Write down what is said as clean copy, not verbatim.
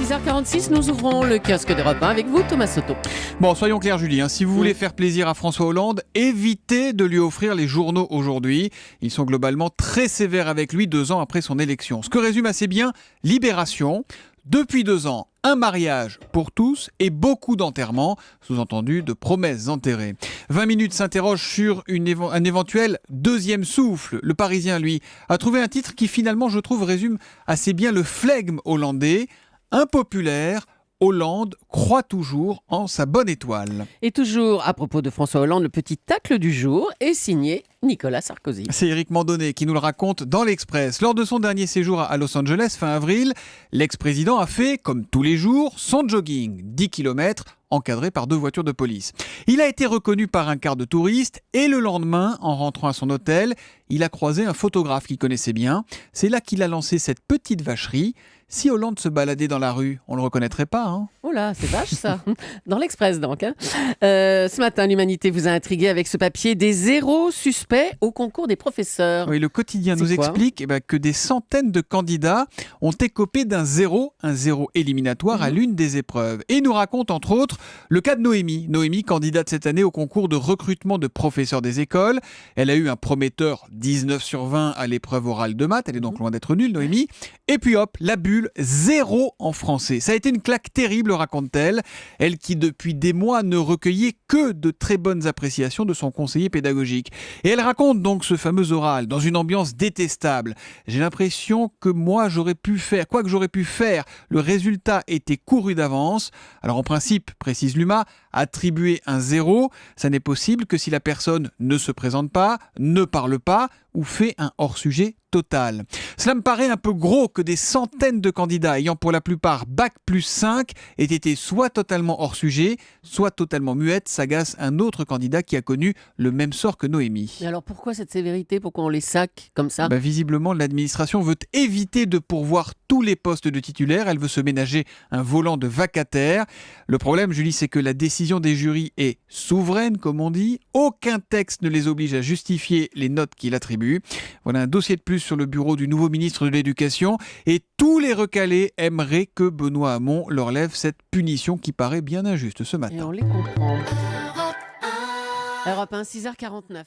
6h46, nous ouvrons le kiosque d'Europe 1 avec vous, Thomas Soto. Bon, soyons clairs, Julie. Si vous voulez faire plaisir à François Hollande, évitez de lui offrir les journaux aujourd'hui. Ils sont globalement très sévères avec lui 2 ans après son élection. Ce que résume assez bien Libération. Depuis 2 ans, un mariage pour tous et beaucoup d'enterrements, sous-entendu de promesses enterrées. 20 minutes s'interroge sur un éventuel deuxième souffle. Le Parisien, lui, a trouvé un titre qui finalement, je trouve, résume assez bien le flegme hollandais. Impopulaire, Hollande croit toujours en sa bonne étoile. Et toujours à propos de François Hollande, le petit tacle du jour est signé Nicolas Sarkozy. C'est Éric Mandonnet qui nous le raconte dans l'Express. Lors de son dernier séjour à Los Angeles, fin avril, l'ex-président a fait, comme tous les jours, son jogging, 10 km, encadré par 2 voitures de police. Il a été reconnu par un quart de touristes et le lendemain, en rentrant à son hôtel, il a croisé un photographe qu'il connaissait bien. C'est là qu'il a lancé cette petite vacherie. Si Hollande se baladait dans la rue, on ne le reconnaîtrait pas, hein. Oh là, c'est vache ça. Dans l'Express donc. Ce matin, l'Humanité vous a intrigué avec ce papier des 0 suspects au concours des professeurs. Oui, le quotidien nous C'est quoi explique que des centaines de candidats ont écopé d'un zéro éliminatoire à l'une des épreuves. Et il nous raconte entre autres le cas de Noémie. Noémie, candidate cette année au concours de recrutement de professeurs des écoles. Elle a eu un prometteur 19 sur 20 à l'épreuve orale de maths. Elle est donc loin d'être nulle, Noémie. Et puis hop, la bulle, 0 en français. Ça a été une claque terrible, raconte-t-elle. Elle qui, depuis des mois, ne recueillait que de très bonnes appréciations de son conseiller pédagogique. Et elle raconte donc ce fameux oral dans une ambiance détestable. J'ai l'impression que moi, j'aurais pu faire, quoi que j'aurais pu faire, le résultat était couru d'avance. Alors en principe, précise l'UMA, attribuer un 0, ça n'est possible que si la personne ne se présente pas, ne parle pas ou fait un hors-sujet total. Cela me paraît un peu gros que des centaines de candidats ayant pour la plupart bac plus 5 aient été soit totalement hors sujet, soit totalement muettes, s'agace un autre candidat qui a connu le même sort que Noémie. Et alors pourquoi cette sévérité? Pourquoi on les sac comme ça? Visiblement, l'administration veut éviter de pourvoir tous les postes de titulaires. Elle veut se ménager un volant de vacataires. Le problème, Julie, c'est que la décision des jurys est souveraine, comme on dit. Aucun texte ne les oblige à justifier les notes qu'il attribue. Voilà un dossier de plus sur le bureau du nouveau ministre de l'Éducation. Et tous les recalés aimeraient que Benoît Hamon leur lève cette punition qui paraît bien injuste ce matin. Et on les comprend. Europe 1, 6h49.